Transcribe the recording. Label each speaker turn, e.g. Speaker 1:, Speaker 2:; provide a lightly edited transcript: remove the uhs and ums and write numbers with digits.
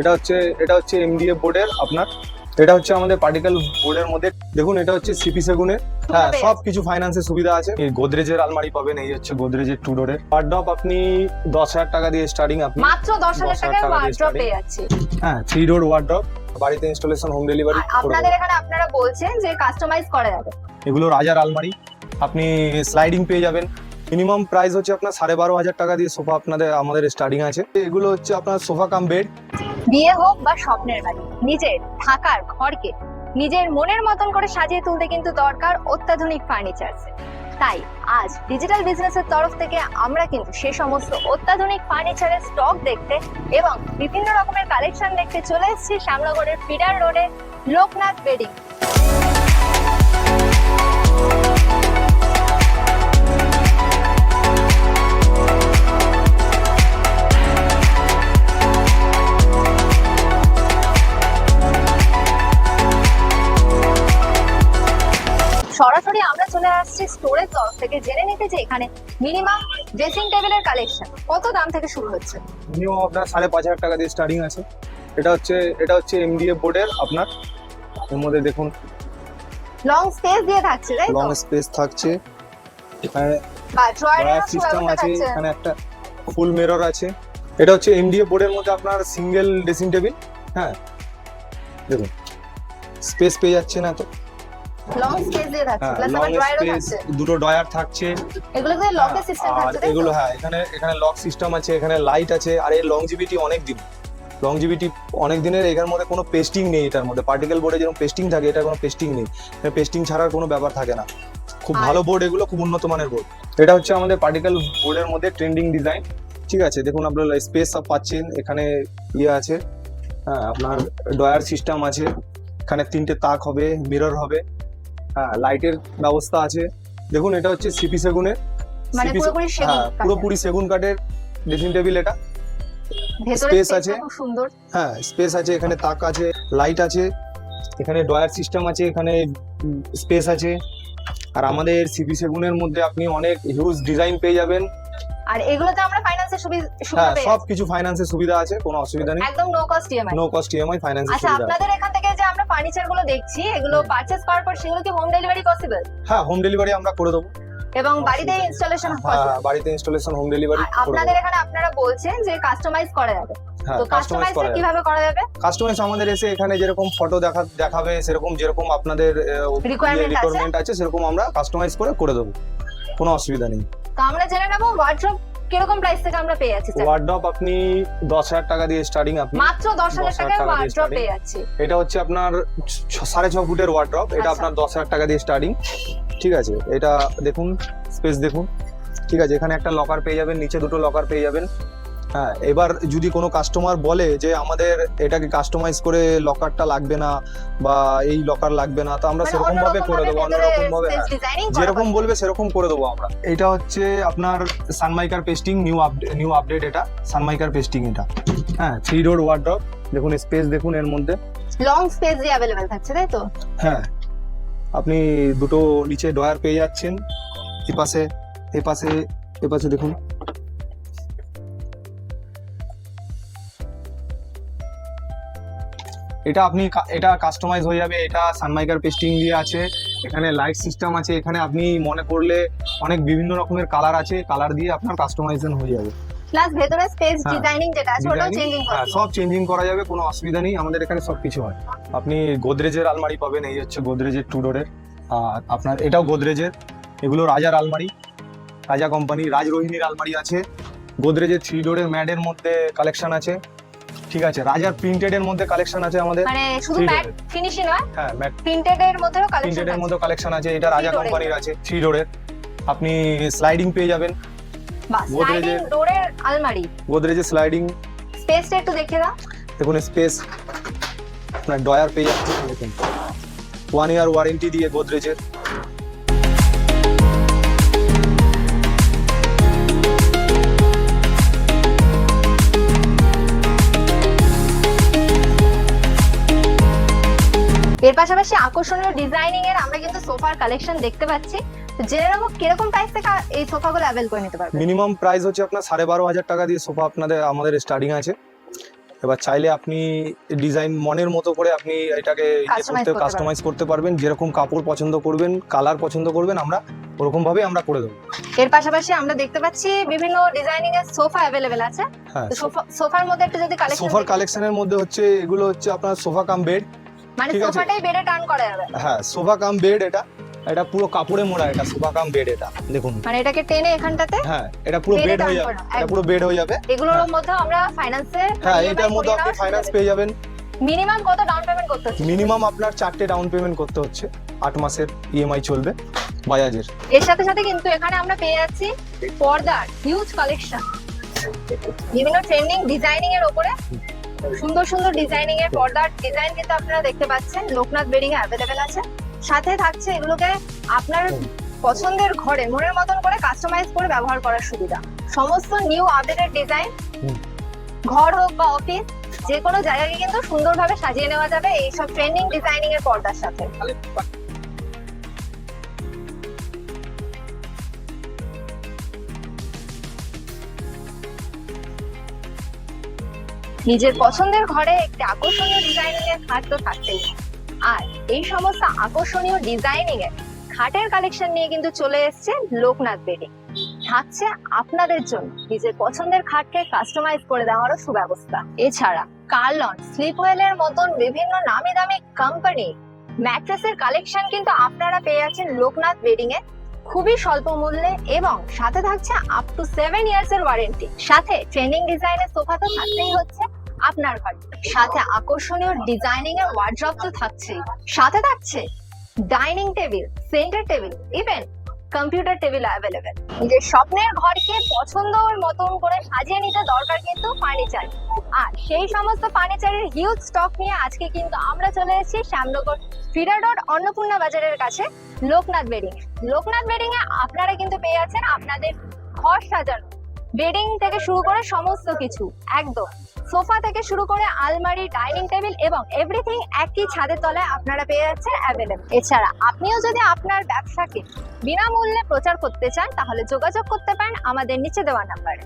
Speaker 1: এটা হচ্ছে এমডিএফ বোর্ডের আপনার, এটা হচ্ছে আমাদের পার্টিকেল বোর্ডের মধ্যে। দেখুন এটা হচ্ছে সিপি সেগুনের। হ্যাঁ, সব কিছু ফাইন্যান্সের সুবিধা আছে। এই গোদরেজের আলমারি পাবেন, এই হচ্ছে গোদরেজের 2 ডোরের ওয়ার্ডরোব। আপনি 10,000 টাকা দিয়ে স্টার্টিং, আপনি
Speaker 2: মাত্র 10,000 টাকায় ওয়ার্ডরোব পেয়ে যাচ্ছে।
Speaker 1: হ্যাঁ, 3 ডোর ওয়ার্ডরোব, বাড়িতে ইনস্টলেশন, হোম ডেলিভারি।
Speaker 2: আপনাদের এখানে আপনারা বলছেন যে কাস্টমাইজ করা যাবে।
Speaker 1: এগুলো রাজার আলমারি, আপনি স্লাইডিং পেয়ে যাবেন। মিনিমাম প্রাইস হচ্ছে আপনার 12,500 টাকা দিয়ে সোফা আমাদের স্টার্টিং আছে। এগুলো হচ্ছে আপনার সোফা কাম বেড।
Speaker 2: বিয়ে হোক বা স্বপ্নের বাড়ি, নিজের থাকার ঘরকে নিজের মনের মতন করে সাজিয়ে তুলতে কিন্তু দরকার অত্যাধুনিক ফার্নিচার। তাই আজ ডিজিটাল বিজনেসের তরফ থেকে আমরা কিন্তু সে সমস্ত অত্যাধুনিক ফার্নিচারের স্টক দেখতে এবং বিভিন্ন রকমের কালেকশন দেখতে চলে এসেছি শ্যামনগরের ফিডার রোডে লোকনাথ বেডিং। সরাসরি আমরা চলে আসছি স্টোরের তরফ থেকে জেনে নিতে যে এখানে মিনিমাম ড্রেসিং টেবিলের কালেকশন কত দাম থেকে শুরু হচ্ছে।
Speaker 1: মিনিমাম আপনার 5,500 টাকা দিয়ে স্টার্টিং আছে। এটা হচ্ছে এমডিএফ বোর্ডের আপনার, এর মধ্যে দেখুন
Speaker 2: লং স্পেস দিয়ে থাকছে, তাই তো?
Speaker 1: লং স্পেস থাকছে, এখানে
Speaker 2: বা ড্রয়ারের
Speaker 1: সিস্টেম আছে, এখানে একটা ফুল মিরর আছে। এটা হচ্ছে এমডিএফ বোর্ডের মধ্যে আপনার সিঙ্গেল ড্রেসিং টেবিল। হ্যাঁ, দেখুন স্পেস পেয়ে যাচ্ছে না তো,
Speaker 2: লং স্পেস দিয়ে থাকছে, প্লাস
Speaker 1: লং
Speaker 2: আবার ড্রয়ারও
Speaker 1: স্পেস,
Speaker 2: থাকছে।
Speaker 1: দুটো ড্রয়ার থাকছে।
Speaker 2: এগুলোতে লকের সিস্টেম
Speaker 1: আর
Speaker 2: থাকছে, তাই তো?
Speaker 1: এগুলো হ্যাঁ, এখানে লক সিস্টেম আছে, এখানে লাইট আছে। আর এর লংজিভিটি অনেক দিনের। এর মধ্যে কোনো পেস্টিং নেই। এটার মধ্যে পার্টিকেল বোর্ডে যেরকম পেস্টিং থাকে, এটা কোনো পেস্টিং নেই। পেস্টিং ছাড়ার কোনো ব্যাপার থাকে না। খুব ভালো বোর্ড, এগুলো খুব উন্নত মানের বোর্ড। এটা হচ্ছে আমাদের পার্টিকেল বোর্ডের মধ্যে ট্রেন্ডিং ডিজাইন। ঠিক আছে, দেখুন আপনারা স্পেস সব পাচ্ছেন। এখানে ইয়ে আছে, হ্যাঁ, আপনার ডয়ার সিস্টেম আছে। এখানে 3টে তাক হবে, মিরর হবে, হ্যাঁ, লাইটের ব্যবস্থা আছে। দেখুন এটা হচ্ছে সিপি সেগুনের,
Speaker 2: মানে পুরোপুরি সেগুন কাঠের।
Speaker 1: পুরোপুরি সেগুন কাঠের ড্রেসিং টেবিল। এটা
Speaker 2: ভেতরে
Speaker 1: স্পেস
Speaker 2: স্পেস
Speaker 1: আছে,
Speaker 2: খুব সুন্দর।
Speaker 1: হ্যাঁ, স্পেস আছে, এখানে তাক আছে, লাইট আছে, এখানে ডয়ার সিস্টেম আছে, এখানে স্পেস আছে। আর আমাদের সিপি সেগুনের মধ্যে আপনি অনেক হিউজ ডিজাইন পেয়ে যাবেন।
Speaker 2: আর এগুলোতে আমরা ফাইন্যান্সের সুবিধা
Speaker 1: হ্যাঁ,
Speaker 2: পেয়ে
Speaker 1: সব কিছু ফাইন্যান্সের সুবিধা আছে, কোনো অসুবিধা নেই।
Speaker 2: একদম no cost EMI.
Speaker 1: No cost EMI ফাইন্যান্সের
Speaker 2: আচ্ছা,
Speaker 1: সুবিধা আছে।
Speaker 2: আপনাদের এখান থেকে যে আমরা ফার্নিচার গুলো দেখছি, এগুলো পারচেজ করার পর সেগুলো কি হোম ডেলিভারি পসিবল?
Speaker 1: হ্যাঁ, হোম ডেলিভারি আমরা করে দেবো।
Speaker 2: এবং বাড়িতে ইনস্টলেশন
Speaker 1: হ্যাঁ,
Speaker 2: পসিবল?
Speaker 1: বাড়িতে ইনস্টলেশন, হোম ডেলিভারি করে
Speaker 2: আপনাদের
Speaker 1: দেবো।
Speaker 2: এখানে আপনারা বলছেন যে কাস্টমাইজ করা যাবে,
Speaker 1: হ্যাঁ,
Speaker 2: তো
Speaker 1: কাস্টমাইজ করা যাবে।
Speaker 2: কিভাবে করা যাবে?
Speaker 1: কাস্টমাইজ আমাদের এসে এখানে যেরকম ফটো দেখাবে, যেরকম আপনাদের রিকোয়ারমেন্ট আছে, সেরকম আমরা কাস্টমাইজ করে দেবো, কোনো অসুবিধা নেই।
Speaker 2: তো আমরা জেনে নেব ওয়ার্ডরোব কিরকম প্রাইস থেকে আমরা পেয়ে যাচ্ছি স্যার?
Speaker 1: ওয়ার্ডরোব আপনি 10,000 টাকা দিয়ে স্টার্টিং, আপনি
Speaker 2: মাত্র 10,000 টাকায় ওয়ার্ডরোব পেয়ে যাচ্ছি।
Speaker 1: এটা হচ্ছে আপনার 6.5 ফুটের ওয়ার্ডরোব। এটা আপনার 10,000 টাকা দিয়ে স্টার্টিং। ঠিক আছে, এটা দেখুন, স্পেস দেখুন। ঠিক আছে, এখানে একটা লকার পেয়ে যাবেন, নিচে 2টো লকার পেয়ে যাবেন। হ্যাঁ, এবার যদি কোনো কাস্টমার বলে যে আমাদের এটাকে কাস্টমাইজ করে লকারটা লাগবে না বা এই লকার লাগবে না, তো আমরা
Speaker 2: মানে
Speaker 1: সেরকম ভাবে করে দেবো, অন্যরকম ভাবে, যেরকম বলবে সেরকম করে দেবো আমরা। এটা হচ্ছে আপনার সানমাইকার পেস্টিং, নিউ আপডেট। এটা সানমাইকার পেস্টিং, এটা হ্যাঁ, 3 ডোর ওয়ার্ডরোব। দেখুন স্পেস দেখুন, এর মধ্যে
Speaker 2: লং স্পেস দিয়ে अवेलेबल থাকছে, তাই তো?
Speaker 1: হ্যাঁ, আপনি 2টো নিচে ডয়ার পেয়ে যাচ্ছেন। এই পাশে দেখুন, এটা কাস্টমাইজ হয়ে যাবে। এটা সানমাইকার পেস্টিং দিয়ে আছে, এখানে লাইট সিস্টেম আছে, এখানে আপনি মনে করলে অনেক বিভিন্ন রকমের কালার আছে, কালার দিয়ে আপনার কাস্টমাইজেশন হয়ে যাবে।
Speaker 2: প্লাস ভেতরে স্পেস ডিজাইনিং যেটা আছে ওটাও চেঞ্জিং করা যাবে।
Speaker 1: সব চেঞ্জিং করা যাবে, কোনো অসুবিধা নেই। আমাদের এখানে সবকিছু হয়। আপনি গোদরেজের আলমারি পাবেন, এই হচ্ছে গোদরেজের 2 ডোরের। আর আপনার এটাও গোদরেজের। এগুলো রাজার আলমারি, রাজা কোম্পানি, রাজরোহিণীর আলমারি আছে। গোদরেজের 3 ডোরের ম্যাডের মধ্যে কালেকশন আছে। ঠিক আছে, রাজার প্রিন্টেড এর মধ্যে কালেকশন আছে আমাদের।
Speaker 2: মানে শুধু ম্যাট ফিনিশিং নয়,
Speaker 1: হ্যাঁ, ম্যাট
Speaker 2: প্রিন্টেড এর মধ্যেও
Speaker 1: প্রিন্টেড এর মধ্যে
Speaker 2: কালেকশন
Speaker 1: কালেকশন আছে। এটা রাজা কোম্পানির আছে, 3 ডোরের। আপনি স্লাইডিং পেয়ে যাবেন,
Speaker 2: বাস স্লাইডিং ডোরের আলমারি।
Speaker 1: গোদরেজের স্লাইডিং
Speaker 2: স্পেসটা একটু দেখে দাও।
Speaker 1: দেখুন স্পেস, আপনার ডয়ার পেয়ে যাচ্ছেন। দেখুন 1 ইয়ার ওয়ারেন্টি দিয়ে গোদরেজের।
Speaker 2: এর পাশাপাশি আকর্ষণীয় ডিজাইনিং এর আমরা কিন্তু সোফার কালেকশন দেখতে পাচ্ছি। তো জেনে নেবো কিরকম প্রাইস থেকে এই সোফাগুলো অ্যাভেল করে নিতে পারবে।
Speaker 1: মিনিমাম প্রাইস হচ্ছে আপনার 12,500 টাকা দিয়ে সোফা আমাদের স্টার্টিং আছে। এবার চাইলে আপনি ডিজাইন মনের মতো করে আপনি এটাকে
Speaker 2: Customize করতে
Speaker 1: কাস্টমাইজ করতে পারবেন, যেরকম কাপড় পছন্দ করবেন, কালার পছন্দ করবেন, আমরা ওরকম ভাবে আমরা করে দেবো।
Speaker 2: এর পাশাপাশি আমরা দেখতে পাচ্ছি বিভিন্ন ডিজাইনিং এর সোফা অ্যাভেলেবেল আছে।
Speaker 1: হ্যাঁ,
Speaker 2: তো সোফার মধ্যে একটু যদি কালেকশন,
Speaker 1: সোফার কালেকশনের মধ্যে হচ্ছে এগুলো হচ্ছে আপনার সোফা কাম বেড।
Speaker 2: মানে
Speaker 1: ঠিক আছে।
Speaker 2: সোফাটাই বেডে টার্ন করা যাবে।
Speaker 1: হ্যাঁ, সোফা কাম বেড, এটা পুরো কাপড়ে মোড়া, এটা সোফা কাম বেড, এটা দেখুন।
Speaker 2: মানে এটাকে টেনে এখানটাতে
Speaker 1: হ্যাঁ, এটা পুরো
Speaker 2: বেডে
Speaker 1: বেড
Speaker 2: টার্ন
Speaker 1: হয়ে যাবে,
Speaker 2: করা,
Speaker 1: এটা
Speaker 2: একদম।
Speaker 1: পুরো বেড হয়ে যাবে।
Speaker 2: এগুলোর
Speaker 1: হ্যাঁ।
Speaker 2: মধ্যে আমরা ফাইন্যান্সে,
Speaker 1: হ্যাঁ, এটার মধ্যে আপনি ফাইন্যান্স পেয়ে যাবেন।
Speaker 2: মিনিমাম কত ডাউন পেমেন্ট করতে হচ্ছে?
Speaker 1: মিনিমাম আপনার 4টে ডাউন পেমেন্ট করতে হচ্ছে, 8 মাসের ইএমআই চলবে বাজাজের।
Speaker 2: এর সাথে সাথে কিন্তু এখানে আমরা পেয়ে যাচ্ছি পর্দার হিউজ কালেকশন, বিভিন্ন ট্রেন্ডিং ডিজাইনিং এর উপরে সুন্দর সুন্দর ডিজাইনিং এর পর্দার ডিজাইন কিন্তু আপনারা দেখতে পাচ্ছেন লোকনাথ বেডিং এ অ্যাভেলেবেল আছে। সাথে থাকছে এগুলোকে আপনার পছন্দের ঘরে মনের মতন করে কাস্টমাইজ করে ব্যবহার করার সুবিধা। সমস্ত নিউ আপডেটেড ডিজাইন, ঘর হোক বা অফিস, যে কোনো জায়গাকে কিন্তু সুন্দরভাবে সাজিয়ে নেওয়া যাবে এইসব ট্রেন্ডিং ডিজাইনিং এর পর্দার সাথে। নিজের পছন্দের ঘরে একটি আকর্ষণীয় ডিজাইনিং এর খাট তো থাকছেই, আর এই সমস্ত আকর্ষণীয় ডিজাইনিং এর খাটের কালেকশন নিয়ে কিন্তু চলে এসেছে লোকনাথ বেডিং। থাকছে আপনাদের জন্য নিজের পছন্দের খাটকে কাস্টমাইজ করে দেওয়ারও সুব্যবস্থা। এছাড়া কার্লন, স্লিপওয়েলের মতন বিভিন্ন নামি দামি কোম্পানি ম্যাট্রেসের কালেকশন কিন্তু আপনারা পেয়ে যাচ্ছেন লোকনাথ বেডিং এ খুবই স্বল্প মূল্যে, এবং সাথে থাকছে আপ টু 7 ইয়ার্স এর ওয়ারেন্টি। সাথে ট্রেন্ডিং ডিজাইনের সোফা তো থাকতেই হচ্ছে আপনার ঘরে, সাথে আকর্ষণীয় ডিজাইনিং এর ওয়ার্ড্রপ তো থাকছেই, সাথে থাকছে dining table, centre table, even computer table available. নিজের স্বপ্নের ঘরকে পছন্দের মতন করে সাজিয়ে নিতে দরকার কিন্তু ফার্নিচার, আর সেই সমস্ত ফার্নিচারের হিউজ স্টক নিয়ে আজকে কিন্তু আমরা চলে এসেছি শ্যামনগর ফিডার রোড অন্নপূর্ণা বাজারের কাছে লোকনাথ বেডিং। লোকনাথ বেডিং এ আপনারা কিন্তু পেয়ে যাচ্ছেন আপনাদের ঘর সাজানো, বেডিং থেকে শুরু করে সমস্ত কিছু, একদম সোফা থেকে শুরু করে আলমারি, ডাইনিং টেবিল এবং এভরিথিং একই ছাদের তলায় আপনারা পেয়ে যাচ্ছেন অ্যাভেলেবল। এছাড়া আপনিও যদি আপনার ব্যবসাকে বিনামূল্যে প্রচার করতে চান তাহলে যোগাযোগ করতে পারেন আমাদের নিচে দেওয়া নাম্বারে।